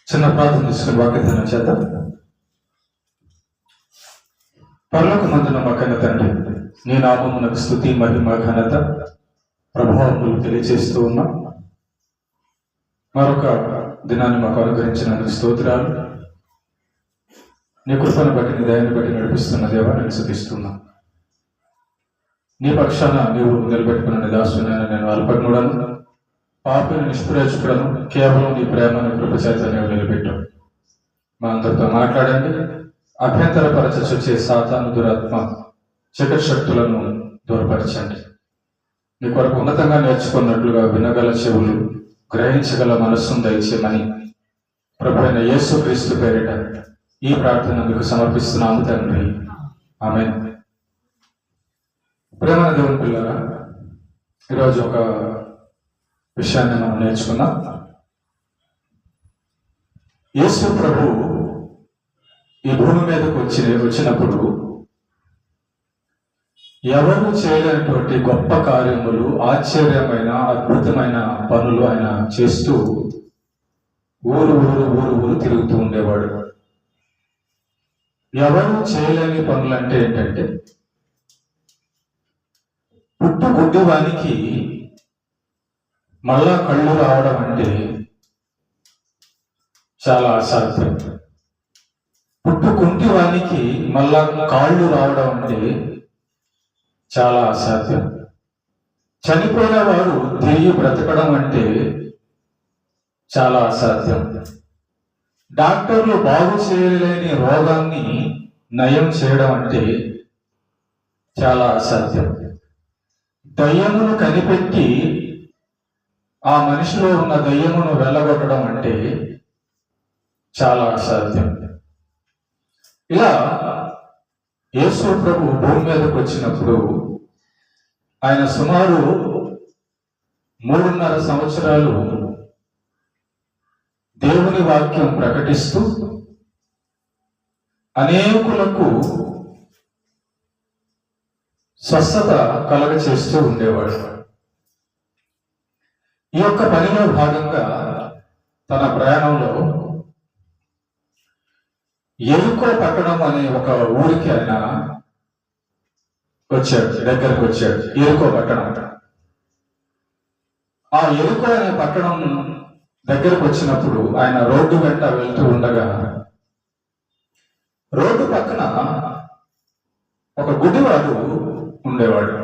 చిన్న ప్రార్థన తీసుకుని వాక్యధ్యానం చేద్దాం. పరలోకమందున మా కన్న తండ్రి, నీ నామమునకు స్తుతి మహిమ ఘనత ప్రభావములు తెలియజేస్తూ ఉన్నాం. మరొక దినాన్ని మాకు అనుగ్రహించినందుకు స్తోత్రాలు. నీ కృపను బట్టి, నీ దయాన్ని బట్టి నడిపిస్తున్న దేవా నేను స్తుతిస్తున్నాను. నీ పక్షాన నీవు నిలబెట్టుకున్న దాసునైనా నేను అల్పజ్ఞుడను, పాపిని నిష్ప్రయోజకుడను. కేవలం నీ ప్రేమను కృప చేత నీవు నిలబెట్టావు. మా అందరితో మాట్లాడండి. అభ్యంతరపరచొచ్చే సాతాను దురాత్మ చక్రశక్తులను దూరపరచండి. నీ కొరకు ఉన్నతంగా నేర్చుకున్నట్లుగా వినగల చెవులు, గ్రహించగల మనస్సును దయచేయమని ప్రభువైన యేసుక్రీస్తు పేరిట ఈ ప్రార్థనకు సమర్పిస్తున్నాము తండ్రి, ఆమేన్. ప్రేమ దేవుని పిల్లరా, ఈరోజు ఒక విషయాన్ని మనం నేర్చుకున్నాం. యేసు ప్రభు ఈ భూమి మీదకు వచ్చినప్పుడు ఎవరు చేయలేనటువంటి గొప్ప కార్యములు, ఆశ్చర్యమైన అద్భుతమైన పనులు ఆయన చేస్తూ ఊరు తిరుగుతూ ఉండేవాడు. ఎవరు చేయలేని పనులు అంటే ఏంటంటే, పుట్టు గుడ్డివానికి మళ్ళా కళ్ళు రావడం అంటే చాలా అసాధ్యం. పుట్టు కుంటివానికి మళ్ళా కాళ్ళు రావడం అంటే చాలా అసాధ్యం. చనిపోయిన వారు తిరిగి బ్రతకడం అంటే చాలా అసాధ్యం. డాక్టర్లు బాగు చేయలేని రోగాన్ని నయం చేయడం అంటే చాలా అసాధ్యం. దయ్యమును కనిపెట్టి ఆ మనిషిలో ఉన్న దయ్యమును వెళ్ళగొట్టడం అంటే చాలా అసాధ్యం. ఇలా యేసు ప్రభు భూమి మీదకు వచ్చినప్పుడు ఆయన సుమారు 3.5 సంవత్సరాలు దేవుని వాక్యం ప్రకటిస్తూ అనేకులకు స్వస్థత కలగచేస్తూ ఉండేవాడు. ఈ యొక్క పనిలో భాగంగా తన ప్రయాణంలో ఎరుకో పట్టణం అనే ఒక ఊరికి ఆయన దగ్గరకు వచ్చాడు. ఎరుకో పట్టణం. ఆ ఎరుకో అనే పట్టణం దగ్గరకు వచ్చినప్పుడు ఆయన రోడ్డు వెంట వెళ్తూ ఉండగా రోడ్డు పక్కన ఒక గుడ్డివాడు ఉండేవాడు.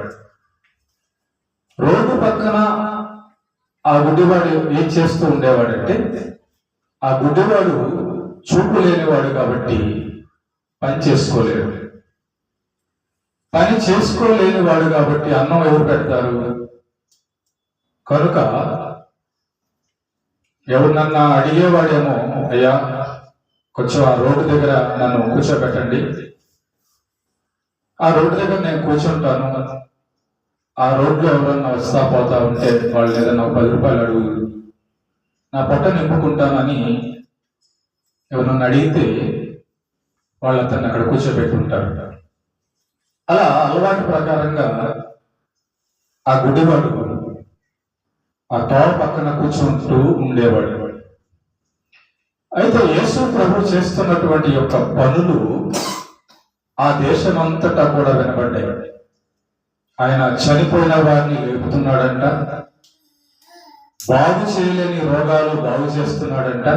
రోడ్డు పక్కన ఆ గుడ్డివాడు ఏం చేస్తూ ఉండేవాడంటే, ఆ గుడ్డివాడు చూపు లేనివాడు కాబట్టి పని చేసుకోలేడు. పని చేసుకోలేని వాడు కాబట్టి అన్నం ఎవరు పెడతారు? కనుక ఎవరినన్నా అడిగేవాడేమో, అయ్యా కొంచెం ఆ రోడ్డు దగ్గర నన్ను కూర్చోబెట్టండి, ఆ రోడ్డు దగ్గర నేను కూర్చుంటాను, ఆ రోడ్లో ఎవరన్నా వస్తా పోతా ఉంటే వాళ్ళు ఏదన్నా 10 రూపాయలు అడుగు, నా పొట్ట నింపుకుంటానని ఎవరన్నా అడిగితే వాళ్ళు అతన్ని అక్కడ కూర్చోబెట్టుంటారు. అలా అలవాటు ప్రకారంగా ఆ గుడ్డివాడు ఆ తోవ పక్కన కూర్చుంటూ ఉండేవాడు. అయితే యేసు ప్రభు చేస్తున్నటువంటి యొక్క పనులు ఆ దేశమంతటా కూడా వినబడ్డాయి. ఆయన చనిపోయిన వారిని లేపుతున్నాడంట, బాగు చేయలేని రోగాలు బాగు చేస్తున్నాడంట,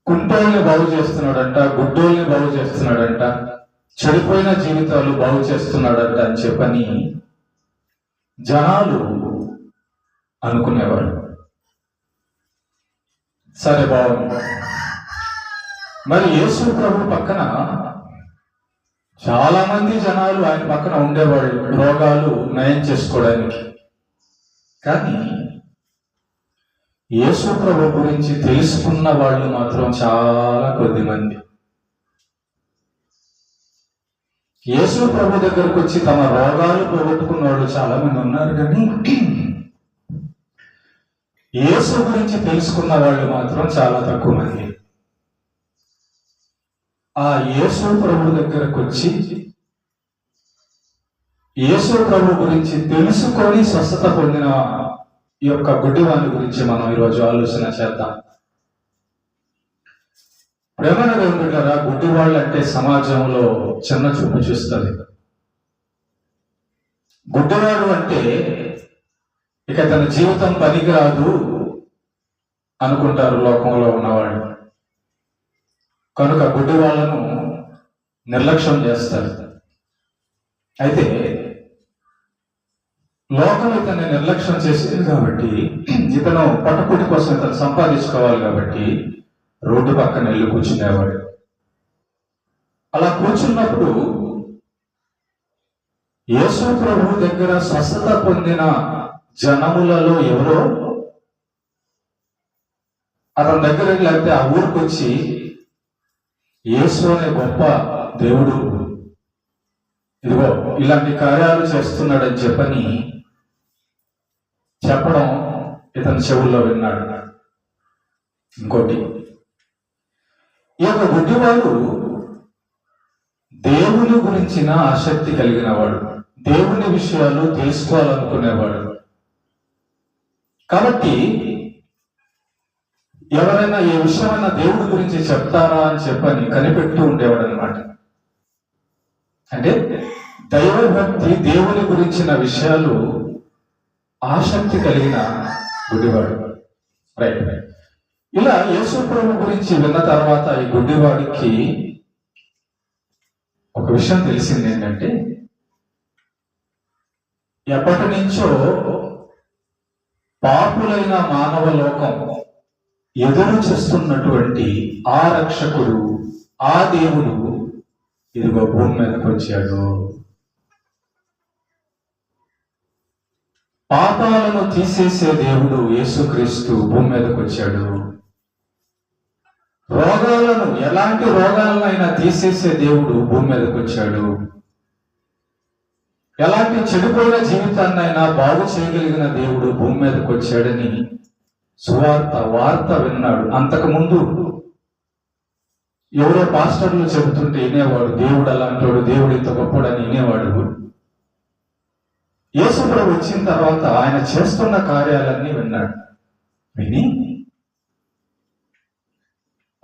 కుంటోల్ని బాగు చేస్తున్నాడంట, గుడ్డోల్ని బాగు చేస్తున్నాడంట, చెడిపోయిన జీవితాలు బాగు చేస్తున్నాడంట అని చెప్పని జనాలు అనుకునేవారు. సరే, బాగుంది. మరి యేసు ప్రభు పక్కన చాలా మంది జనాలు ఆయన పక్కన ఉండేవాళ్ళు రోగాలు నయం చేసుకోవడానికి. కానీ యేసు ప్రభు గురించి తెలుసుకున్న వాళ్ళు మాత్రం చాలా కొద్ది మంది. యేసు ప్రభు దగ్గరకు వచ్చి తమ రోగాలు పోగొట్టుకున్న వాళ్ళు చాలా మంది ఉన్నారు, కానీ యేసు గురించి తెలుసుకున్న వాళ్ళు మాత్రం చాలా తక్కువ మంది. ఆ యేసు ప్రభు దగ్గరకు వచ్చి యేసు ప్రభు గురించి తెలుసుకొని స్వస్థత పొందిన ఈ యొక్క గుడ్డివాని గురించి మనం ఈరోజు ఆలోచన చేద్దాం. ప్రేమన దేవుడులారా, గుడ్డివాళ్ళు అంటే సమాజంలో చిన్న చూపు చూస్తుంది. గుడ్డివాడు అంటే ఇక తన జీవితం పనికిరాదు అనుకుంటారు లోకంలో ఉన్నవాళ్ళు. కనుక గుడ్డి వాళ్ళను నిర్లక్ష్యం చేస్తారు. అయితే లోకం ఇతన్ని నిర్లక్ష్యం చేసేది కాబట్టి, ఇతను పట్టుకుటి కోసం ఇతను సంపాదించుకోవాలి కాబట్టి రోడ్డు పక్కన వెళ్ళి కూర్చునేవాడు. అలా కూర్చున్నప్పుడు యేసు ప్రభు దగ్గర స్వస్థత పొందిన జనములలో ఎవరో అతని దగ్గర లేకపోతే ఆ ఊరికి వచ్చి యేసు అనే గొప్ప దేవుడు ఇదిగో ఇలాంటి కార్యాలు చేస్తున్నాడని చెప్పడం ఇతని చెవుల్లో విన్నాడు. ఇంకోటి, ఈ యొక్క గుడ్డివాడు దేవుని గురించిన ఆసక్తి కలిగిన వాడు, దేవుని విషయాలు తెలుసుకోవాలనుకునేవాడు. కాబట్టి ఎవరైనా ఏ విషయమైనా దేవుడి గురించి చెప్తారా అని కనిపెడుతూ ఉండేవాడు అనమాట. అంటే దైవభక్తి, దేవుని గురించిన విషయాలు ఆసక్తి కలిగిన గుడ్డివాడు. రైట్. ఇలా యేసు ప్రభు గురించి విన్న తర్వాత ఈ గుడ్డివాడికి ఒక విషయం తెలిసింది. ఏంటంటే ఎప్పటి నుంచో పాపులైన మానవ లోకం ఎదురు చేస్తున్నటువంటి ఆ రక్షకుడు, ఆ దేవుడు ఇదిగో భూమి మీదకి వచ్చాడు. పాపాలను తీసేసే దేవుడు యేసుక్రీస్తు భూమి మీదకి వచ్చాడు. రోగాలను, ఎలాంటి రోగాలనైనా తీసేసే దేవుడు భూమి మీదకి వచ్చాడు. ఎలాంటి చెడిపోయిన జీవితాన్నైనా బాగు చేయగలిగిన దేవుడు భూమి మీదకి వచ్చాడని వార్త విన్నాడు. అంతకుముందు ఎవరో పాస్టర్లు చెబుతుంటే వినేవాడు, దేవుడు అలాంటోడు, దేవుడు ఇంత గొప్పడని వినేవాడు. యేసు ప్రభు వచ్చిన తర్వాత ఆయన చేస్తున్న కార్యాలన్నీ విన్నాడు. విని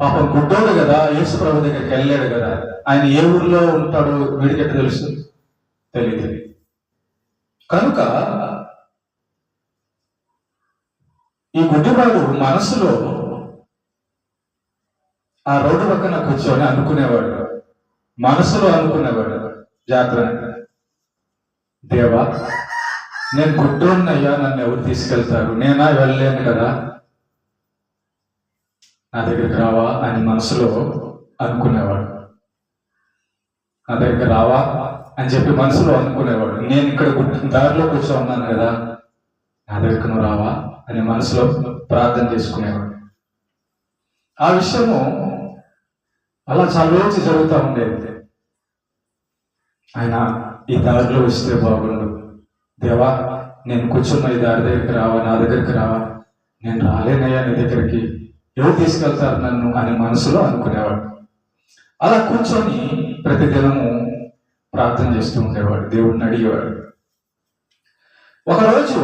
పాపం గుడ్డోడు కదా, యేసు ప్రభు దగ్గరికి వెళ్ళాడు కదా, ఆయన ఏ ఊర్లో ఉంటాడో వీడికెట్ట తెలుసు? తెలియదు. కనుక ఈ గుడ్డివాడు మనసులో ఆ రోడ్డు పక్కన కూర్చొని అనుకునేవాడు, మనసులో అనుకునేవాడు, జాగ్రత్త దేవా, నేను గుడ్డోన్నయ్యా, నన్ను ఎవరు తీసుకెళ్తారు? నేనా వెళ్ళలేను కదా, నా దగ్గరికి రావా అని మనసులో అనుకునేవాడు. నా దగ్గరికి రావా అని చెప్పి మనసులో అనుకునేవాడు. నేను ఇక్కడ దారిలో కూర్చో ఉన్నాను కదా, నా దగ్గరికి నువ్వు రావా అని మనసులో ప్రార్థన చేసుకునేవాడు. ఆ విషయము అలా చాలా రోజు జరుగుతూ ఉండేది. ఆయన ఈ దారిలో వస్తే బాగుండు, దేవా నేను కూర్చున్న ఈ దారి దగ్గరికి రావా, నా దగ్గరికి రావా, నేను రాలేనయ్యా నీ దగ్గరికి, ఎవరు తీసుకెళ్తారు నన్ను అని మనసులో అనుకునేవాడు. అలా కూర్చొని ప్రతిదినము ప్రార్థన చేస్తూ ఉండేవాడు, దేవుడిని అడిగేవాడు. ఒకరోజు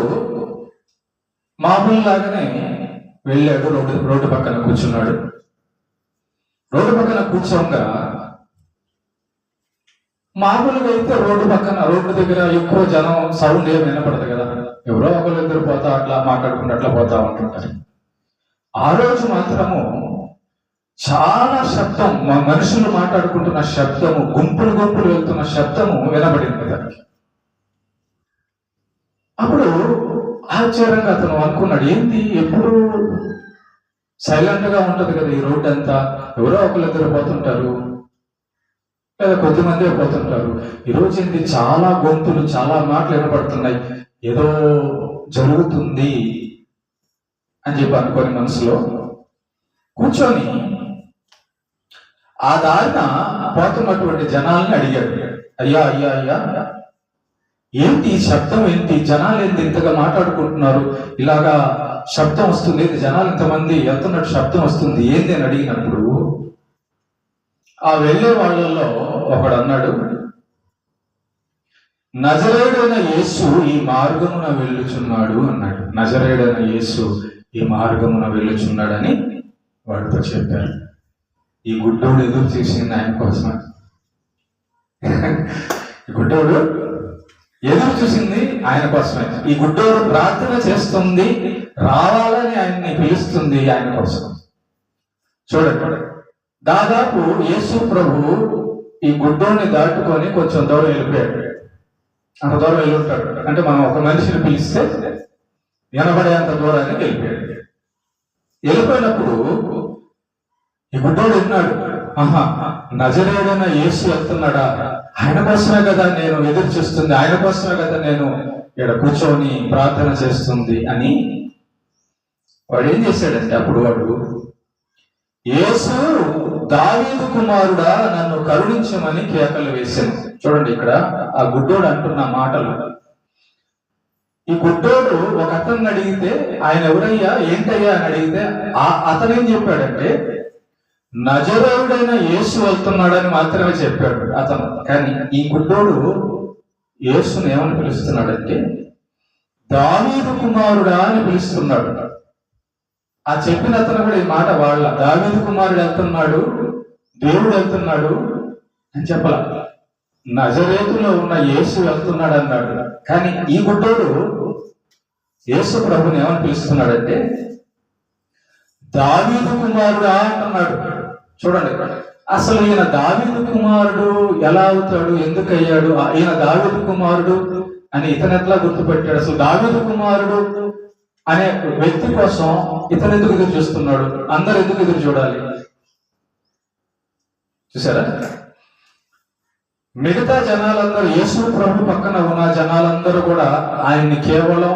మామూలులాగానే వెళ్ళాడు, రోడ్డు పక్కన కూర్చున్నాడు. రోడ్డు పక్కన కూర్చోగా మామూలుగా అయితే రోడ్డు దగ్గర ఎక్కువ జనం, సౌండ్ ఏమి వినపడదు కదా, ఎవరో ఒకరు ఇద్దరు పోతా అట్లా మాట్లాడుకుంటూ అట్లా పోతా ఉంటుంటారు. ఆ రోజు మాత్రము చాలా శబ్దం, మనుషులు మాట్లాడుకుంటున్న శబ్దము, గుంపులు వెళ్తున్న శబ్దము వినబడింది దానికి. అప్పుడు ఆశ్చర్యంగా అతను అనుకున్నాడు, ఏంటి ఎప్పుడు సైలెంట్ గా ఉంటది కదా ఈ రోడ్డు అంతా, ఎవరో ఒకరిద్దరు పోతుంటారు లేదా కొద్దిమంది పోతుంటారు, ఈరోజు ఏంటి చాలా గొంతులు, చాలా మాటలు వినపడుతున్నాయి, ఏదో జరుగుతుంది అని చెప్పి అనుకోని మనసులో కూర్చొని ఆ దారిన పోతున్నటువంటి జనాల్ని అడిగాడు, అయ్యా అయ్యా అయ్యా ఏంటి ఈ శబ్దం, ఏంటి జనాలు ఏంటి ఇంతగా మాట్లాడుకుంటున్నారు, ఇలాగా శబ్దం వస్తుంది, జనాలు ఇంతమంది వెళ్తున్నట్టు శబ్దం వస్తుంది, ఏంటి అని అడిగినప్పుడు ఆ వెళ్ళే వాళ్ళల్లో ఒకడు అన్నాడు, నజరేయుడైన యేసు ఈ మార్గమున వెళ్ళుచున్నాడు అన్నాడు. నజరేయుడైన యేసు ఈ మార్గమున వెళ్ళుచున్నాడని వాడితో చెప్పారు. ఈ గుడ్డోడు ఎదురు చూసింది ఆయన కోసమే. ఈ గుడ్డోడు ఎదురు చూసింది ఆయన కోసమే. ఈ గుడ్డోడు ప్రార్థన చేస్తుంది, రావాలని ఆయన్ని పిలుస్తుంది ఆయన కోసం. చూడండి, దాదాపు యేసు ప్రభు ఈ గుడ్డోడిని దాటుకొని కొంచెం దూరం వెళ్ళిపోయాడు. అంత దూరం వెళ్ళి ఉంటాడు. అంటే మనం ఒక మనిషిని పిలిస్తే వినబడేంత దూరాన్ని వెళ్ళిపోయాడు. వెళ్ళిపోయినప్పుడు ఈ గుడ్డోడు విన్నాడు, ఆహా, నజరేయుడైన యేసు వెళ్తున్నాడా, ఆయన కోసమే కదా నేను ఎదురు చూస్తుంది, ఆయన కోసమే కదా నేను ఇక్కడ కూర్చొని ప్రార్థన చేస్తుంది అని వాడు ఏం చేశాడంటే, అప్పుడు వాడు, యేసు దావీదు కుమారుడా నన్ను కరుణించమని కేకలు వేశాను. చూడండి, ఇక్కడ ఆ గుడ్డోడు అంటున్న మాటలు. ఈ గుడ్డోడు ఒక అతన్ని అడిగితే, ఆయన ఎవరయ్యా, ఏంటయ్యా అని అడిగితే అతనేం చెప్పాడంటే, నజరేయుడైన యేసు వెళ్తున్నాడని మాత్రమే చెప్పాడు అతను. కానీ ఈ గుడ్డోడు యేసుని ఏమని పిలుస్తున్నాడంటే, దావీదు కుమారుడా అని పిలుస్తున్నాడు. ఆ చెప్పిన అతను కూడా ఈ మాట వాళ్ళ, దావీదు కుమారుడు వెళ్తున్నాడు, దేవుడు వెళ్తున్నాడు అని చెప్పాల, నజరేతులో ఉన్న యేసు వెళ్తున్నాడు అన్నాడు. కానీ ఈ గుడ్డోడు యేసు ప్రభుని ఏమని పిలుస్తున్నాడంటే, దావీదు కుమారుడా అంటున్నాడు. చూడండి, అసలు ఈయన దావీదు కుమారుడు ఎలా అవుతాడు, ఎందుకు అయ్యాడు, ఈయన దావీదు కుమారుడు అని ఇతను ఎట్లా గుర్తుపెట్టాడు, అసలు దావీదు కుమారుడు అనే వ్యక్తి కోసం ఇతను ఎందుకు ఎదురు చూస్తున్నాడు, అందరు ఎందుకు ఎదురు చూడాలి? చూసారా, మిగతా జనాలందరూ, యేసు ప్రభు పక్కన ఉన్న జనాలందరూ కూడా ఆయన్ని కేవలం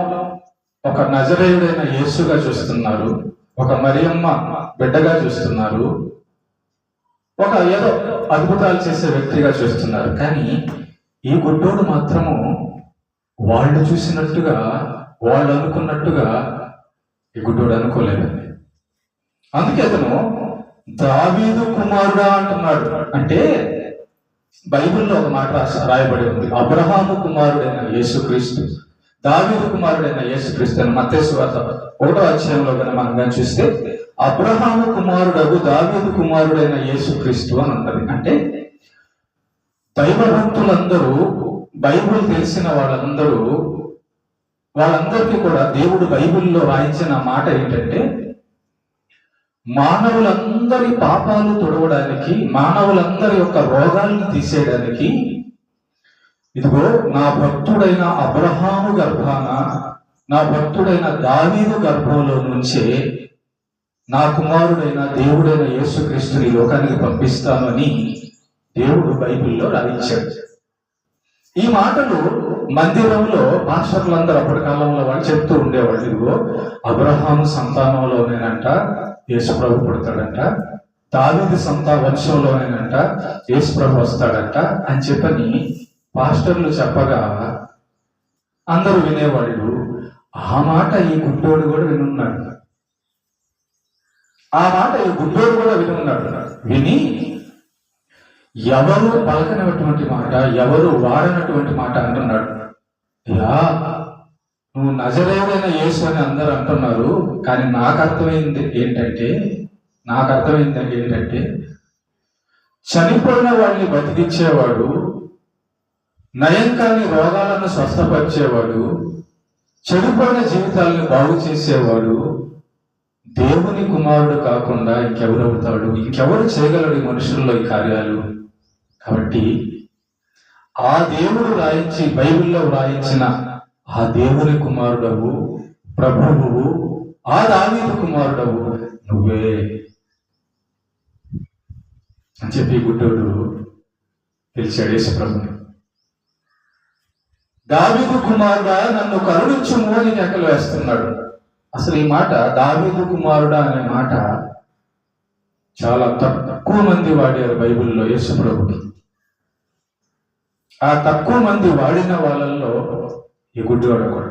ఒక నజరేయుడైన యేసుగా చూస్తున్నారు, ఒక మరియమ్మ బిడ్డగా చూస్తున్నారు, ఒక ఏదో అద్భుతాలు చేసే వ్యక్తిగా చూస్తున్నారు. కానీ ఈ గుడ్డోడు మాత్రము వాళ్ళు చూసినట్టుగా, వాళ్ళు అనుకున్నట్టుగా ఈ గుడ్డోడు అనుకోలేదు. అందుకే అతను దావీదు కుమారుడా అంటున్నాడు. అంటే బైబిల్లో ఒక మాట రాయబడి ఉంది, అబ్రహాము కుమారుడైన యేసుక్రీస్తు, దావీదు కుమారుడైన యేసుక్రీస్తు అని మత్తయి సువార్త 1వ అధ్యాయంలో కనుక మనం కానీ చూస్తే, అబ్రహాము కుమారుడగు దావీదు కుమారుడైన యేసుక్రీస్తు అని ఉంటది. అంటే దైవభక్తులందరూ, బైబిల్ తెలిసిన వాళ్ళందరికీ కూడా దేవుడు బైబిల్లో రాయించిన మాట ఏంటంటే, మానవులందరి పాపాలు తొడవడానికి, మానవులందరి యొక్క రోగాలను తీసేయడానికి, ఇదిగో నా భక్తుడైన అబ్రహాము గర్భాన, నా భక్తుడైన దావీదు గర్భంలో నుంచే నా కుమారుడైన దేవుడైన యేసుక్రీస్తుని లోకానికి పంపిస్తాను అని దేవుడు బైబిల్లో రాయించాడు. ఈ మాటలు మందిరంలో పాస్టర్లందరూ అప్పటి కాలంలో వాళ్ళు చెప్తూ ఉండేవాళ్ళు, ఇదిగో అబ్రహాము సంతానంలోనేనంట యేసు ప్రభు పుడతాడంట, దావీదు వంశంలోనేనంట యేసు ప్రభు వస్తాడంట అని చెప్పని పాస్టర్లు చెప్పగా అందరూ వినేవాళ్ళు. ఆ మాట ఈ గుడ్డోడు కూడా వినున్నాడు. ఆ మాట ఈ గుడ్డోడు కూడా వినున్నాడు. విని ఎవరు పలకనటువంటి మాట, ఎవరు వాడనటువంటి మాట అంటున్నాడు. యా, నువ్వు నజరేయుడైన యేసు అని అందరూ అంటున్నారు, కానీ నాకు అర్థమైంది ఏంటంటే చనిపోయిన వాళ్ళని బతికించేవాడు, నయం కాని రోగాలను స్వస్థపరిచేవాడు, చెడిపోయిన జీవితాలను బాగు చేసేవాడు దేవుని కుమారుడు కాకుండా ఇంకెవరవుతాడు? ఇంకెవరు చేయగలడు ఈ మనుషుల్లో ఈ కార్యాలు? కాబట్టి ఆ దేవుడు బైబిల్లో రాయించిన ఆ దేవుని కుమారుడవు, ప్రభువువు, ఆ దావీదు కుమారుడవు నువ్వే అని చెప్పి గుడ్డోడు పిలిచాడు యేసు ప్రభుని. దావీదు కుమారుడా నన్ను కరుణించుము అని కేకలు వేస్తున్నాడు. అసలు ఈ మాట, దావీదు కుమారుడా అనే మాట చాలా తక్కువ మంది వాడారు బైబిల్లో యేసు ప్రభుకి. ఆ తక్కువ మంది వాడిన వాళ్ళల్లో ఈ గుడ్డివాడు కూడా.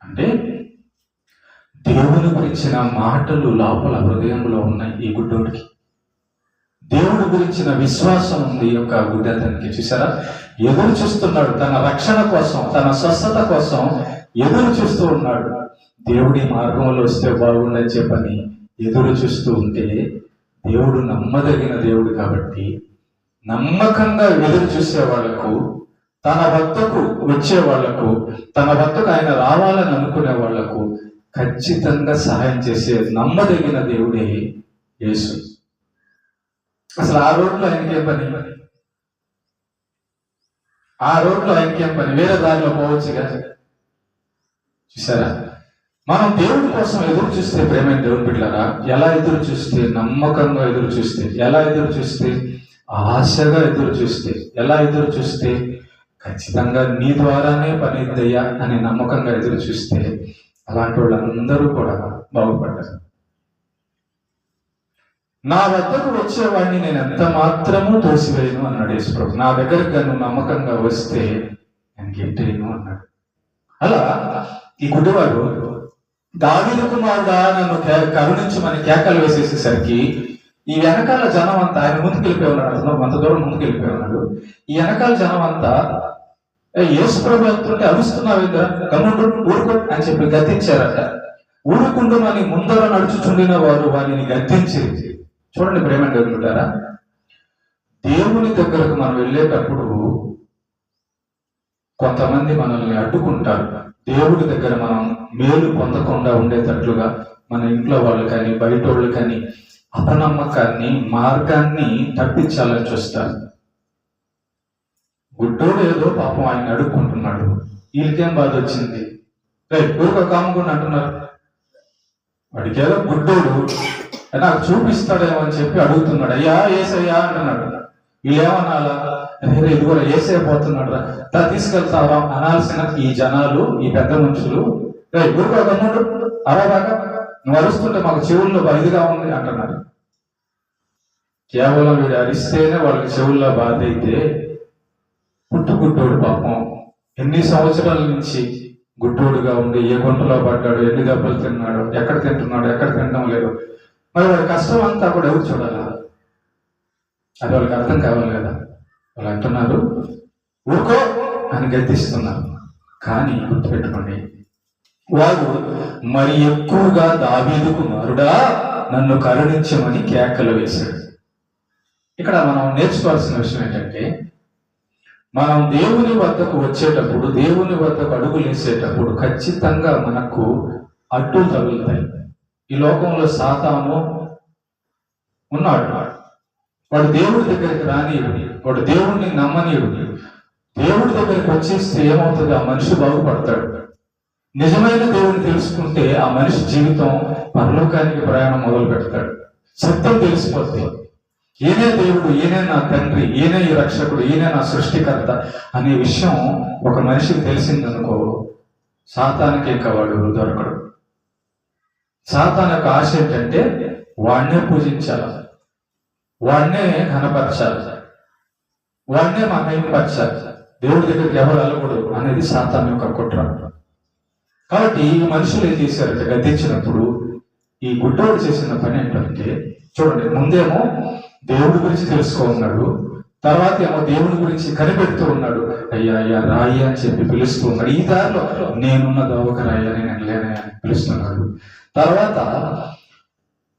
అంటే దేవుని గురించిన మాటలు లోపల హృదయంలో ఉన్నాయి ఈ గుడ్డోడికి. దేవుడి గురించిన విశ్వాసం ఉంది ఈ యొక్క గుడ్డతనికి. చూసారా, ఎదురు చూస్తున్నాడు తన రక్షణ కోసం, తన స్వస్థత కోసం ఎదురు చూస్తూ ఉన్నాడు. దేవుడి మార్గంలో వస్తే బాగుండని చెప్పని ఎదురు చూస్తూ ఉంటే, దేవుడు నమ్మదగిన దేవుడు కాబట్టి నమ్మకంగా ఎదురు చూసే వాళ్లకు, తన వద్దకు వచ్చే వాళ్లకు, తన వద్దకు ఆయన రావాలని అనుకునే వాళ్లకు ఖచ్చితంగా సహాయం చేసే నమ్మదగిన దేవుడే యేసు. అసలు ఆ రోడ్లో ఆయనకేం పని? ఆ రోడ్లో ఆయనకేం పని? వేరే దారిలో పోవచ్చుగా. చూసారా, మనం దేవుడి కోసం ఎదురు చూస్తే, ప్రేమైన దేవుని బిడ్డలారా, ఎలా ఎదురు చూస్తే? నమ్మకంగా ఎదురు చూస్తే. ఎలా ఎదురు చూస్తే? ఆశగా ఎదురు చూస్తే. ఎలా ఎదురు చూస్తే? ఖచ్చితంగా నీ ద్వారానే పని అయ్యా అని నమ్మకంగా ఎదురు చూస్తే అలాంటి వాళ్ళందరూ కూడా బాగుపడ్డారు. నా వద్దకు వచ్చేవాడిని నేను ఎంత మాత్రము తోసివేయను అన్నాడు యేసుప్రభు. నా దగ్గరకు నువ్వు నమ్మకంగా వస్తే నేను గెంటేయను అన్నాడు. అలా ఈ గుడ్డివాడు దావీదు కుమారుడా నన్ను కరుణించమని కేకలు వేసేసేసరికి ఈ వెనకాల జనం అంతా, ఆయన ముందుకు వెళ్ళిపోయి ఉన్నాడు, అంత దూరం ముందుకు వెళ్ళిపోయి ఉన్నాడు. ఈ వెనకాల జనం అంతా యేసుప్రభు వెళ్తుంటే అరుస్తున్నావేంద్ర, గమ్ముండు, ఊరుకో అని చెప్పి గద్దించారట. ఊరుకుంటుమని ముందర నడుచుచుండిన వారు వారిని గద్దించి, చూడండి ప్రేమని ఎదుగుతారా, దేవుని దగ్గరకు మనం వెళ్ళేటప్పుడు కొంతమంది మనల్ని అడ్డుకుంటారు. దేవుడి దగ్గర మనం మేలు పొందకుండా ఉండేటట్లుగా మన ఇంట్లో వాళ్ళు కానీ బయట వాళ్ళు కానీ అపనమ్మకాన్ని, మార్గాన్ని తప్పించాలని చూస్తారు. గుడ్డోడు ఏదో పాపం ఆయన అడుక్కుంటున్నాడు, వీళ్ళకేం బాధ వచ్చింది, ఊరిక కాముకుండా అంటున్నారు. వాడికేదో గుడ్డోడు నాకు చూపిస్తాడేమో అని చెప్పి అడుగుతున్నాడు. అయ్యా ఏసయ్యా అంటున్నాడు. వీళ్ళేమనాలా, ఇదిగో ఏసే పోతున్నాడు రా, తీసుకెళ్తావా అనాల్సిన ఈ జనాలు, ఈ పెద్ద మనుషులు, ఊరిక గమ్ముడు అరవాగా నువ్వు అరుస్తుంటే మాకు చెవుల్లో ఇదిగా ఉంది అంటున్నారు. కేవలం వీడు అరిస్తేనే వాళ్ళకి చెవుల్లో బాధ అయితే, పుట్టుగుడ్డోడు పాపం ఎన్ని సంవత్సరాల నుంచి గుడ్డోడుగా ఉండి ఏ గుంటలో పడ్డాడు, ఎన్ని దెబ్బలు తిన్నాడు, ఎక్కడ తింటున్నాడు, ఎక్కడ తినడం లేదు, మరి వాడి కష్టం అంతా కూడా ఎవరు చూడాలా? అది వాళ్ళకి అర్థం కావాలి కదా. వాళ్ళు అంటున్నారు ఊరుకో అని గద్దిస్తున్నారు. కానీ గుర్తుపెట్టుకోండి, వాడు మరి ఎక్కువగా దావీదు కుమారుడా నన్ను కరుణించమని కేకలు వేశాడు. ఇక్కడ మనం నేర్చుకోవాల్సిన విషయం ఏంటంటే, మనం దేవుని వద్దకు వచ్చేటప్పుడు, దేవుని వద్దకు అడుగులు వేసేటప్పుడు ఖచ్చితంగా మనకు అడ్డులు తగులుతాయి. ఈ లోకంలో సాతాను ఉన్నాడు. వాడు దేవుడి దగ్గరికి రానియుడు, వాడు దేవుడిని నమ్మనీయుడు. దేవుడి దగ్గరికి వచ్చేస్తే ఏమవుతుంది? ఆ మనిషి బాగుపడతాడు. నిజమైన దేవుడిని తెలుసుకుంటే ఆ మనిషి జీవితం పరలోకానికి ప్రయాణం మొదలు పెడతాడు. సత్యం తెలిసిపోతుంది. ఈయనే దేవుడు, ఈయనే నా తండ్రి, ఈయనే ఈ రక్షకుడు, ఈయనే నా సృష్టికర్త అనే విషయం ఒక మనిషికి తెలిసిందనుకో, సాతానికి ఇంకా వాడు దొరకడు. సాతాన్ యొక్క ఆశ ఏంటంటే వాడినే పూజించాలి, వాడినే ఘనపరచాలి, వాడినే మహిమపరచాలి, దేవుడి దగ్గరికి ఎవరు వెళ్ళకూడదు అనేది సాతాన్ యొక్క కుట్ర. కాబట్టి ఈ మనుషులు ఏం చేశారంటే, గద్దించినప్పుడు ఈ గుడ్డోడు చేసిన పని ఏంటంటే, చూడండి, ముందేమో దేవుడి గురించి తెలుసుకున్నాడు, తర్వాత ఏమో దేవుడి గురించి కనిపెడుతూ ఉన్నాడు. అయ్యా అయ్యా రాయి అని చెప్పి పిలుస్తూ ఉన్నాడు. ఈ దారిలో నేనున్న దోవక రాయి అని, నేను లేనే అని పిలుస్తున్నాడు. తర్వాత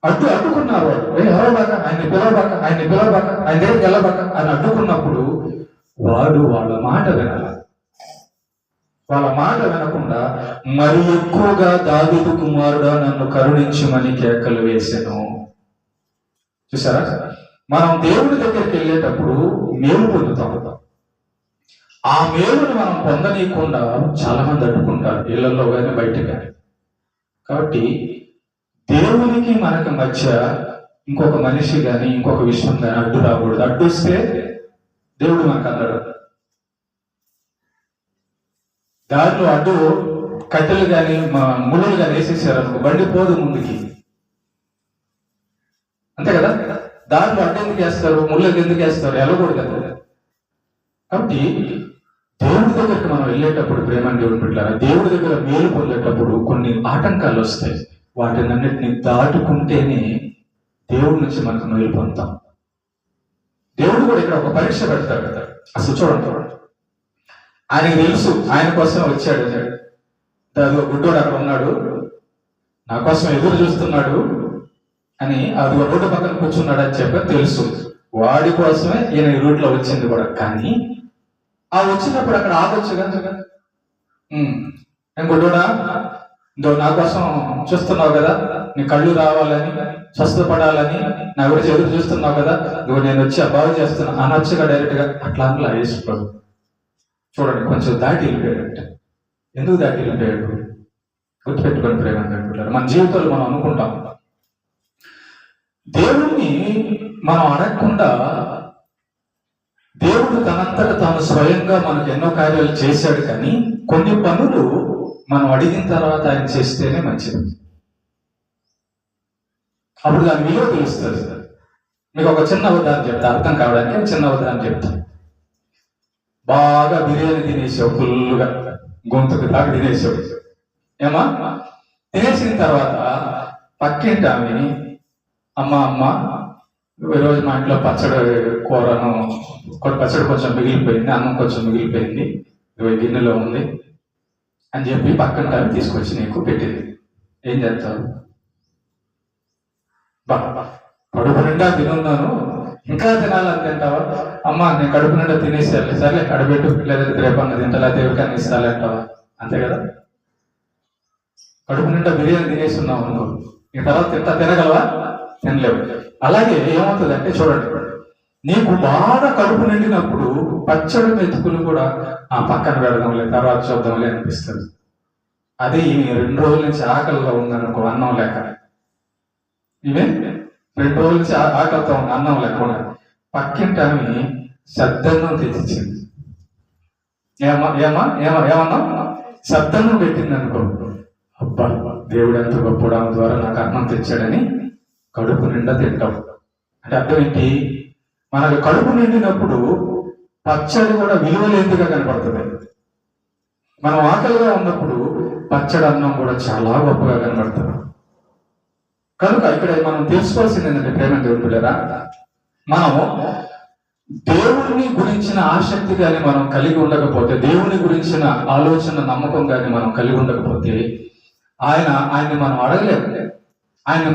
అడ్డుకున్నారు వాడు, ఎవరబాక, ఆయన్ని పిలవబాక, ఆయన దగ్గరికి వెళ్ళబాక అని అడ్డుకున్నప్పుడు వాడు వాళ్ళ మాట వినాలి. వాళ్ళ మాట వినకుండా మరి ఎక్కువగా దావీదు కుమారుడా నన్ను కరుణించమని కేకలు వేసాను. చూసారా, మనం దేవుడి దగ్గరికి వెళ్ళేటప్పుడు మేలు పొందుతాం. ఆ మేలుని మనం పొందనీయకుండా చాలా మంది అడ్డుకుంటారు, ఇళ్లలో కానీ బయట కానీ. కాబట్టి దేవునికి మనకు మధ్య ఇంకొక మనిషి కానీ ఇంకొక విషయం కానీ అడ్డు రాకూడదు. అడ్డు వస్తే దేవుడు మనకు అందడు. దారిలో అడ్డు కట్టెలు కానీ ముళ్ళులు కానీ వేసేసారనుకో, బండి పోదు ముందుకి, అంతే కదా. దారిలో అడ్డు ఎందుకు వేస్తారు, ముళ్ళకి ఎందుకు వేస్తారు, వెళ్ళకూడదు కదా. కాబట్టి దేవుడి దగ్గరికి మనం వెళ్ళేటప్పుడు, ప్రేమ దేవుని బిడ్డలారా, దేవుడి దగ్గర మేలు పొందేటప్పుడు కొన్ని ఆటంకాలు వస్తాయి. వాటినన్నిటిని దాటుకుంటేనే దేవుడి నుంచి మనకు మేలు పొందుతాం. దేవుడు కూడా ఇక్కడ ఒక పరీక్ష పెడతాడు కదా. అసలు చూడండి, ఆయనకి తెలుసు ఆయన కోసం వచ్చాడు. అది ఒక గుడ్డోడు అక్కడ ఉన్నాడు, నా కోసం ఎదురు చూస్తున్నాడు అని, అది ఒక రోడ్డు పక్కన కూర్చున్నాడు అని చెప్పి తెలుసు. వాడి కోసమే ఈయన ఈ రూట్లో వచ్చింది కూడా. కానీ ఆ వచ్చినప్పుడు అక్కడ ఆగొచ్చు కదా. నేను గుడ్డోడా, నా కోసం చూస్తున్నావు కదా, నీ కళ్ళు రావాలని, స్వస్థపడాలని, నా గురించి ఎదురు చూస్తున్నావు కదా, ఇదిగో నేను వచ్చి బాగు చేస్తున్నా అనొచ్చుగా డైరెక్ట్ గా. అట్లా అందులో యేసు ప్రభు చూడండి కొంచెం దాటి వెళ్ళిపోయాడంట. ఎందుకు దాటి వెళ్ళిపోయాడు? గుర్తుపెట్టుకొని ప్రేమ, మన జీవితంలో మనం అనుకుంటాం దేవుణ్ణి మనం అడగకుండా దేవుడు తనంతట తాను స్వయంగా మనకు ఎన్నో కార్యాలు చేశాడు. కానీ కొన్ని పనులు మనం అడిగిన తర్వాత ఆయన చేస్తేనే మంచిది. అప్పుడు దాని విలువ తెలుస్తుంది. మీకు ఒక చిన్న ఉదాహరణ చెప్తా, అర్థం కావడానికి చిన్న ఉదాహరణ చెప్తా. బాగా బిర్యానీ తినేసావు, ఫుల్గా గొంతుకు దాకా తినేసావు. ఏమా తినేసిన తర్వాత పక్కింటి ఆమె, అమ్మ ఈరోజు మా ఇంట్లో పచ్చడి కూరను, పచ్చడి కొంచెం మిగిలిపోయింది, అన్నం కొంచెం మిగిలిపోయింది, గిన్నెలో ఉంది అని చెప్పి పక్కన ఆమె తీసుకొచ్చి నీకు పెట్టింది. ఏం చేస్తావు? కడుపు నిండా తినున్నాను, ఇంకా తినాలని తింటావా? అమ్మ నేను కడుపు నిండా తినేసాను, సర్లే కడబెట్టు, లేదంటే రేపన్న తింటా, దేవుడికన్నా ఇస్తాలే అంటావా? అంతే కదా. కడుపు నిండా బిర్యానీ తినేస్తున్నావు అనుకో, ఈ తర్వాత తినగలవా? తినలేవు. అలాగే ఏమవుతుంది అంటే చూడండి, నీకు బాగా కడుపు నిండినప్పుడు పచ్చడి మెతుకులు కూడా ఆ పక్కన పెడదాంలే, తర్వాత చూద్దాంలే అనిపిస్తుంది. అదే ఈ 2 రోజుల నుంచి ఆకలిగా ఉందనుకో, అన్నం లేక, ఇవే 2 రోజుల నుంచి ఆకలితో ఉంది, అన్నం లేకుండా పక్కింటి ఆమె సద్దన్నం తెచ్చిచ్చింది. ఏమన్నా సద్దన్నం పెట్టింది అనుకో, అబ్బా దేవుడు ఎంత గొప్పడు, ఆమె ద్వారా నాకు అన్నం తెచ్చాడని కడుపు నిండా తింటాం. అంటే అర్థం ఏంటి? మనకు కడుపు నిండినప్పుడు పచ్చడి కూడా విలువలేనిదిగా కనపడుతుంది. మనం ఆకలిగా ఉన్నప్పుడు పచ్చడి అన్నం కూడా చాలా గొప్పగా కనపడుతుంది. కనుక ఇక్కడ మనం తెలుసుకోవాల్సింది ఏంటంటే ప్రేమ దేవుడులేరా, మనము దేవుని గురించిన ఆసక్తి కానీ మనం కలిగి ఉండకపోతే, దేవుని గురించిన ఆలోచన నమ్మకం కానీ మనం కలిగి ఉండకపోతే ఆయన్ని మనం అడగలేము, ఆయనకి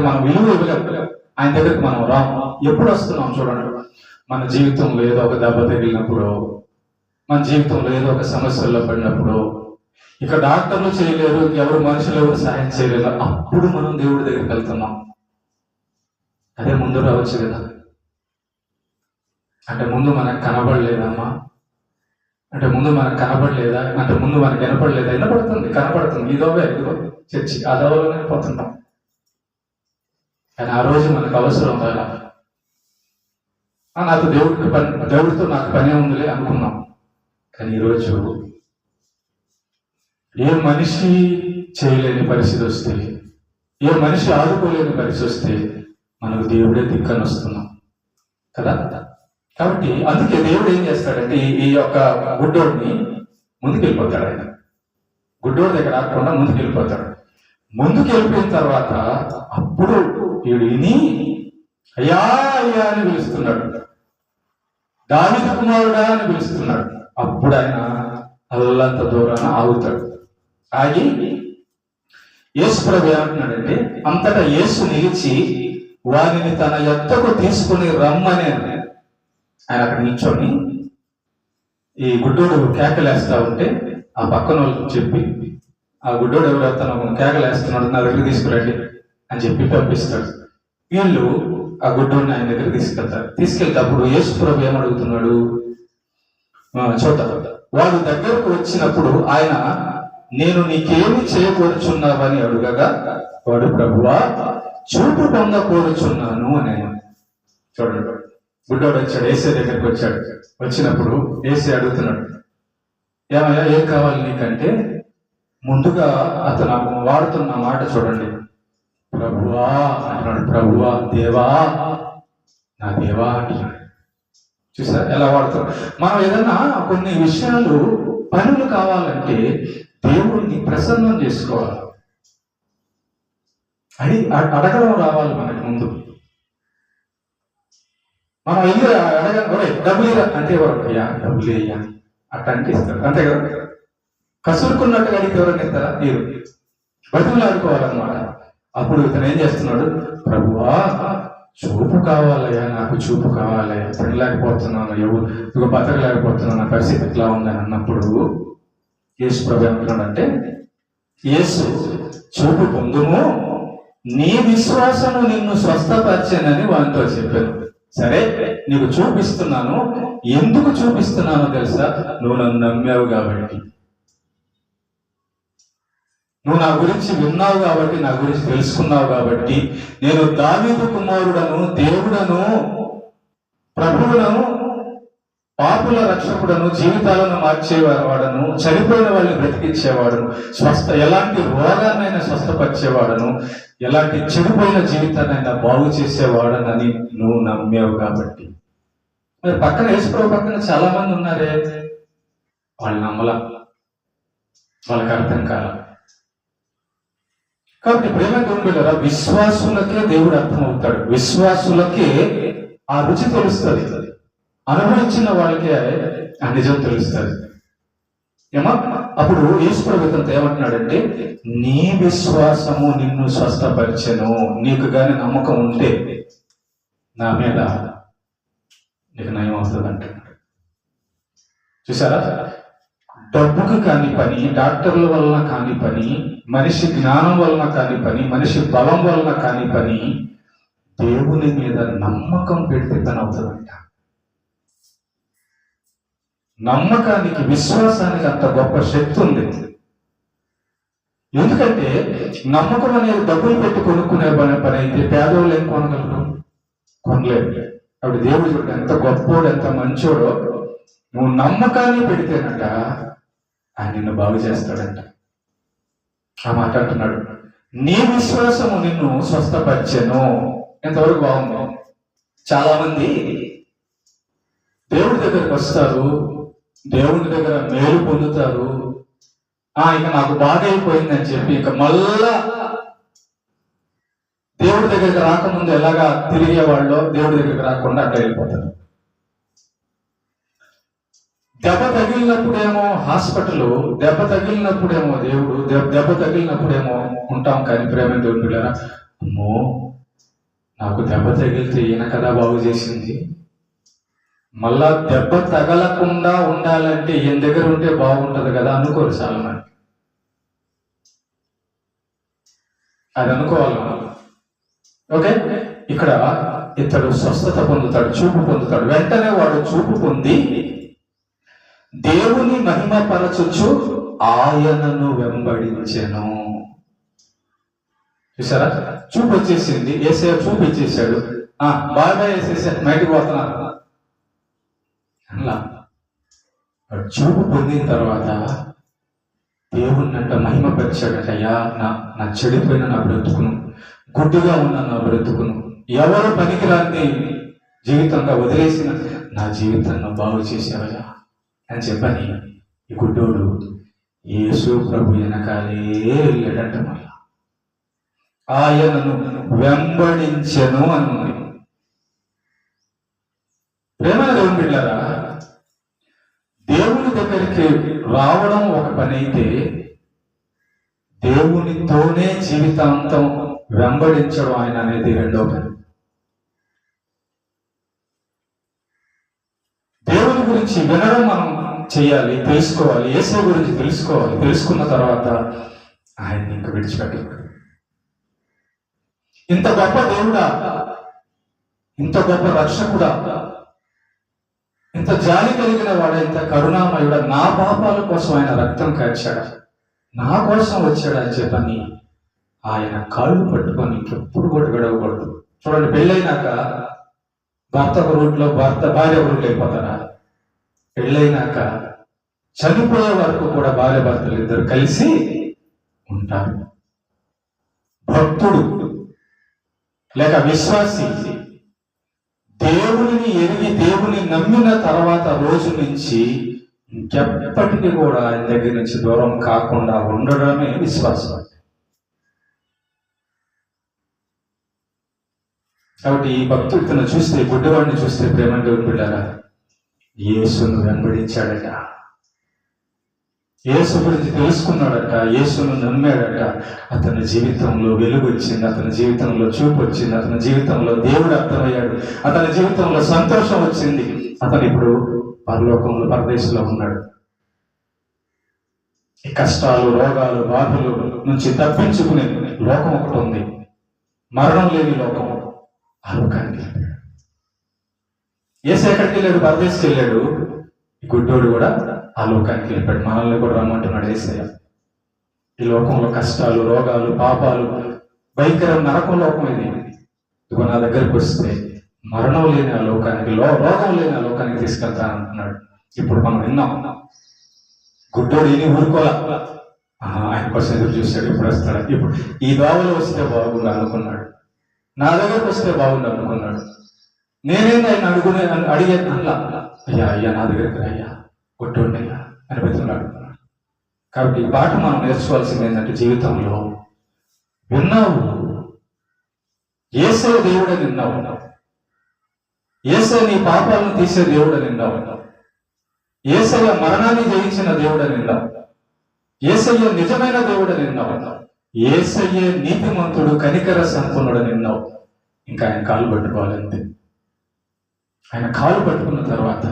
మనం విలువ ఇవ్వలేము, ఆయన దగ్గరికి మనం రాము. ఎప్పుడు వస్తున్నాం చూడండి, మన జీవితంలో ఏదో ఒక దెబ్బ తగిలినప్పుడు, మన జీవితంలో ఏదో ఒక సమస్యల్లో పడినప్పుడు, ఇక డాక్టర్లు చేయలేరు, ఎవరు మనుషులు ఎవరు సహాయం చేయలేరు, అప్పుడు మనం దేవుడి దగ్గరికి వెళ్తున్నాం. అదే ముందు రావచ్చు కదా. అంటే ముందు మనకు కనబడలేదమ్మా, అంటే ముందు మనకు కనబడలేదా, అంటే ముందు మనకు వినపడలేదా? వినపడుతుంది, కనపడుతుంది, ఇదిగో చర్చి అదోలోనే పోతున్నాం. కానీ ఆ రోజు మనకు అవసరం కదా, నాకు దేవుడితో నాకు పనే ఉందిలే అనుకున్నాం. కానీ ఈరోజు ఏ మనిషి చేయలేని పరిస్థితి వస్తే, ఏ మనిషి ఆదుకోలేని పరిస్థితి వస్తే మనకు దేవుడే దిక్కని వస్తున్నాం కదా. కాబట్టి అందుకే దేవుడు ఏం చేస్తాడంటే ఈ యొక్క గుడ్డోడిని ముందుకెళ్ళిపోతాడు. ఆయన గుడ్డోడి దగ్గర రాకుండా ముందుకెళ్ళిపోతాడు. ముందుకెళ్ళిపోయిన తర్వాత అప్పుడు వీడు విని అయ్యా అయ్యా అని పిలుస్తున్నాడు, దావీదు కుమారుడా అని పిలుస్తున్నాడు. అప్పుడు ఆయన అల్లంత దూరాన ఆగుతాడు. ఆగి యేసు ప్రభు ఏమంటున్నాడంటే, అంతటా యేసు నిలిచి వారిని తన యొద్దకు తీసుకుని రమ్మని ఆయన అక్కడ నిల్చొని ఈ గుడ్డోడు కేకలేస్తా ఉంటే ఆ పక్కన వాళ్ళకి చెప్పి, ఆ గుడ్డోడు ఎవరు తన కేకలేస్తున్నాడు, నా దగ్గర తీసుకురండి అని చెప్పి పంపిస్తాడు. వీళ్ళు ఆ గుడ్డోడిని ఆయన దగ్గర తీసుకెళ్తారు. తీసుకెళ్తేప్పుడు యేసు ప్రభు ఏమడుగుతున్నాడు చూద్దాం. వాడు దగ్గరకు వచ్చినప్పుడు ఆయన, నేను నీకేమి చేయకూరుచున్నావని అడుగగా వాడు, ప్రభువా చూపు పొందకూరుచున్నాను అని. చూడండి, గుడ్డోడు వచ్చాడు, ఏసే దగ్గరికి వచ్చాడు. వచ్చినప్పుడు ఏసే అడుగుతున్నాడు, ఏమయ్యా ఏం కావాలి నీకంటే, ముందుగా అతను వాడుతున్న మాట చూడండి, ప్రభువా అంటున్నాడు. ప్రభువా, దేవా, నా దేవా అంటున్నాడు. చూసా ఎలా వాడుతున్నాడు. మనం ఏదైనా కొన్ని విషయాలు పనులు కావాలంటే దేవుడిని ప్రసన్నం చేసుకోవాలి, అది అడగడం రావాలి మనకి ముందు. మనం వెళ్ళి అడగ డబ్బులు అంటే ఎవరు అయ్యా డబ్బులు అయ్యా అట్లా అంటే ఇస్తారు, అంతే కదా. కసురుకున్నట్టుగా అడిగితే ఎవరైనా ఇస్తారా? మీరు బతుకులు ఆడుకోవాలన్నమాట. అప్పుడు ఇతను ఏం చేస్తున్నాడు, ప్రభువా చూపు కావాలయ్యా, నాకు చూపు కావాలయ్యా, తినలేకపోతున్నాను, ఎవరు బతకలేకపోతున్నాను, నా పరిస్థితి ఇట్లా ఉందని అన్నప్పుడు యేసు ప్రభు ఏమంటున్నాడంటే, యేసు చూపు పొందుము, నీ విశ్వాసము నిన్ను స్వస్థపరిచానని వానితో చెప్పాను. సరే నీకు చూపిస్తున్నాను, ఎందుకు చూపిస్తున్నానో తెలుసా? నువ్వు నన్ను నమ్మావు కాబట్టి, నువ్వు నా గురించి విన్నావు కాబట్టి, నా గురించి తెలుసుకున్నావు కాబట్టి, నేను దావీదు కుమారుడను, దేవుడను, ప్రభువులను, పాపుల రక్షకుడను, జీవితాలను మార్చేవాడను, చనిపోయిన వాళ్ళని బ్రతికించేవాడను, ఎలాంటి రోగాన్నైనా స్వస్థపరిచేవాడను, ఎలాంటి చెడిపోయిన జీవితాన్నైనా బాగు చేసేవాడనని నువ్వు నమ్మావు కాబట్టి. మరి పక్కన యేసుప్రభు పక్కన చాలా మంది ఉన్నారే, వాళ్ళు నమ్మల, వాళ్ళకి అర్థం కాల. కాబట్టి ప్రేమ దేవుడు విశ్వాసులకే దేవుడు అర్థమవుతాడు, విశ్వాసులకే ఆ రుచి తెలుస్తుంది, అనుభవించిన వాళ్ళకే ఆ నిజం తెలుస్తుంది. ఏమా అప్పుడు యేసుప్రభు ఏమంటున్నాడంటే, నీ విశ్వాసము నిన్ను స్వస్థపరిచెను, నీకు గాని నమ్మకం ఉంటే నా మీద నీకు నయం అవుతుంది అంటున్నాడు. చూసారా, డబ్బుకు కాని పని, డాక్టర్ల వలన కాని పని, మనిషి జ్ఞానం వలన కాని పని, మనిషి బలం వలన కాని పని, దేవుని మీద నమ్మకం పెడితే పని అవుతుందంట. నమ్మకానికి, విశ్వాసానికి అంత గొప్ప శక్తి ఉంది. ఎందుకంటే నమ్మకం అనేది డబ్బులు పెట్టి కొనుక్కునే పని అయితే పేదవాళ్ళు ఏం కొనగలరు? కొనలేరు. అప్పుడు దేవుడు చూడ ఎంత గొప్పోడు, ఎంత మంచోడో. నువ్వు నమ్మకాన్ని పెడితేనట ఆయన నిన్ను బాగు చేస్తాడంట. ఆ మాట అంటున్నాడు, నీ విశ్వాసము నిన్ను స్వస్థపరిచెను. ఎంతవరకు బాగుంది. చాలా మంది దేవుడి దగ్గరికి వస్తారు, దేవుడి దగ్గర మేలు పొందుతారు, ఇక నాకు బాగా అయిపోయిందని చెప్పి ఇక మళ్ళా దేవుడి దగ్గరికి రాకముందు ఎలాగా తిరిగేవాళ్ళు దేవుడి దగ్గరికి రాకుండా అట్లా వెళ్ళిపోతారు. దెబ్బ తగిలినప్పుడేమో హాస్పిటల్, దెబ్బ తగిలినప్పుడేమో దేవుడు, దెబ్బ తగిలినప్పుడేమో ఉంటాం. కానీ ప్రేమ దేవుడు పిల్లరా, అమ్మో నాకు దెబ్బ తగిలితే ఈయన కదా బాగు చేసింది, మళ్ళా దెబ్బ తగలకుండా ఉండాలంటే ఈయన దగ్గర ఉంటే బాగుంటది కదా అనుకోరు చాలా మంది. అది అనుకోవాలి. ఓకే, ఇక్కడ ఇతడు స్వస్థత పొందుతాడు, చూపు పొందుతాడు. వెంటనే వాడు చూపు పొంది దేవుని మహిమపరచుచు ఆయనను వెంబడించెను. చూసారా, చూపు వచ్చేసింది, యేసయ్య చూపు ఇచ్చేసాడు. బాగా వేసేసాడు, బయటకు పోతున్నారు అలా. చూపు పొందిన తర్వాత దేవుణ్ణంట మహిమపరిచాడట. అయ్యా నా చెడిపోయిన నా బ్రతుకును, గుడ్డిగా ఉన్న నా బ్రతుకును, ఎవరు పనికిరాని జీవితంగా వదిలేసిన నా జీవితాన్ని బాగు చేసేవయ్యా అని చెప్పని ఈ గుడ్డోడు యేసు ప్రభు వెనకాలే వెళ్ళాడంట. మళ్ళా ఆయనను వెంబడించెను అని ఉంది. ప్రేమల దేవుని బిడ్డలారా, దేవుని దగ్గరికి రావడం ఒక పని అయితే, దేవునితోనే జీవితాంతం వెంబడించడం ఆయన అనేది రెండో పని. దేవుని గురించి వినడం మనం చేయాలి, తెలుసుకోవాలి. యేసు గురించి తెలుసుకోవాలి. తెలుసుకున్న తర్వాత ఆయన్ని ఇంకా విడిచిపెట్టకూడదు. ఇంత గొప్ప దేవుడా, ఇంత గొప్ప రక్షకుడా, ఇంత జాలి కలిగిన వాడా, ఇంత కరుణామయుడా, నా పాపాల కోసం ఆయన రక్తం కార్చాడా, నా కోసం వచ్చాడా అని చెప్పని ఆయన కాళ్ళు పట్టుకొని ఇంకెప్పుడు కూడా విడవకూడదు. చూడండి, పెళ్ళైనాక భర్త ఒక రూట్లో, భార్య ఒక రూట్లో అయిపోతారా? పెళ్ళైనాక చనిపోయే వరకు కూడా భార్య భర్తలు ఇద్దరు కలిసి ఉంటారు. భక్తుడు లేక విశ్వాసి దేవుని ఎరిగి, దేవుని నమ్మిన తర్వాత రోజు నుంచి ఇంకెప్పటికీ కూడా ఆయన దగ్గర నుంచి దూరం కాకుండా ఉండడమే విశ్వాసం. కాబట్టి ఈ భక్తుడు ఇతను చూస్తే, గుడ్డివాడిని చూస్తే ప్రేమ దేవుని బిడ్డారా, యేసును వెంబడించాడట, యేసు గురించి తెలుసుకున్నాడట, యేసును నమ్మాడట. అతని జీవితంలో వెలుగు వచ్చింది, అతని జీవితంలో చూపు వచ్చింది, అతని జీవితంలో దేవుడు అర్థమయ్యాడు, అతని జీవితంలో సంతోషం వచ్చింది. అతను ఇప్పుడు పరలోకంలో, పరదేశంలో ఉన్నాడు. ఈ కష్టాలు, రోగాలు, బాధలు నుంచి తప్పించుకునే లోకం ఒకటి ఉంది, మరణం లేని లోకం. ఆ లోకానికి యేసు ఎక్కడికి వెళ్ళాడు? పరదేశంకి వెళ్ళాడు. ఈ గుడ్డోడు కూడా ఆ లోకానికి వెళ్ళిపోయాడు. మనల్ని కూడా రమ్మంటున్నాడు యేసయ్య. ఈ లోకంలో కష్టాలు, రోగాలు, పాపాలు, భయంకరం నరకం లోకం ఇది. ఇదిగో నా దగ్గరికి వస్తే మరణం లేని ఆ లోకానికి, రోగం లేని ఆ లోకానికి తీసుకెళ్తానంటున్నాడు. ఇప్పుడు మనం విన్నాం, గుడ్డోడు ఏమి ఊరుకోలా, ఆయన కోసం ఎదురు చూశాడు, ఇప్పుడు వస్తాడు. ఇప్పుడు ఈ దోవలో వస్తే బాగుండు అనుకున్నాడు, నా దగ్గరకు వస్తే బాగుండు అనుకున్నాడు. నేనేంది ఆయన అడిగేది అలా, అయ్యా అయ్యా నా దగ్గరికి అయ్యా కొట్టండి అయ్యా అని బతుకున్నాడు. కాబట్టి ఈ పాట మనం నేర్చుకోవాల్సింది ఏంటంటే, జీవితంలో విన్నావు, యేసయ్య దేవుడని విన్నావు, యేసయ్య నీ పాపాలను తీసే దేవుడని విన్నావు, యేసయ్య మరణాన్ని జయించిన దేవుడని విన్నావు, యేసయ్య నిజమైన దేవుడని విన్నావు, యేసయ్య నీతిమంతుడు, కనికర సంపన్నుడని విన్నావు. ఇంకా ఆయన కాలు పట్టుకోవాలంతే. ఆయన కాలు పట్టుకున్న తర్వాత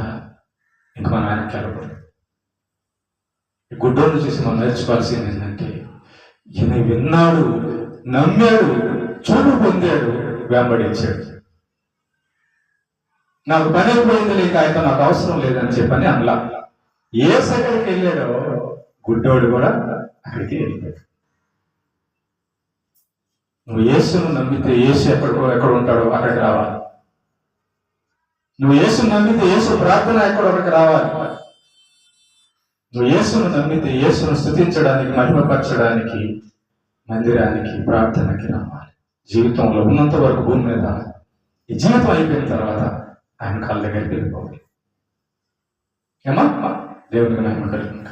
ఇంక మనం ఆయన కెలపడు. ఈ గుడ్డోని చూసి మనం నేర్చుకోవాల్సింది ఏంటంటే, ఈయన విన్నాడు, నమ్మాడు, చూడు పొందాడు, వెంబడించాడు. నాకు పని అయిపోయింది, లేక ఆయన నాకు అవసరం లేదని చెప్పని అనలా. యేసు ఎక్కడికి వెళ్ళాడో గుడ్డోడు కూడా అక్కడికి వెళ్ళిపోయాడు. నువ్వు యేసును నమ్మితే యేసు ఎక్కడ ఉంటాడో అక్కడికి రావాలి. నువ్వు యేసును నమ్మితే యేసు ప్రార్థన ఎక్కడొక్కడికి రావాలి. నువ్వు యేసును నమ్మితే యేసును స్తుతించడానికి, మహిమపరచడానికి మందిరానికి, ప్రార్థనకి రావాలి. జీవితంలో ఉన్నంత వరకు భూమి మీద, ఈ జీవితం అయిపోయిన తర్వాత ఆయన కాళ్ళ దగ్గరికి వెళ్ళిపోవాలి. ఏమా దేవునికి మహిమ కలుగుతుంది.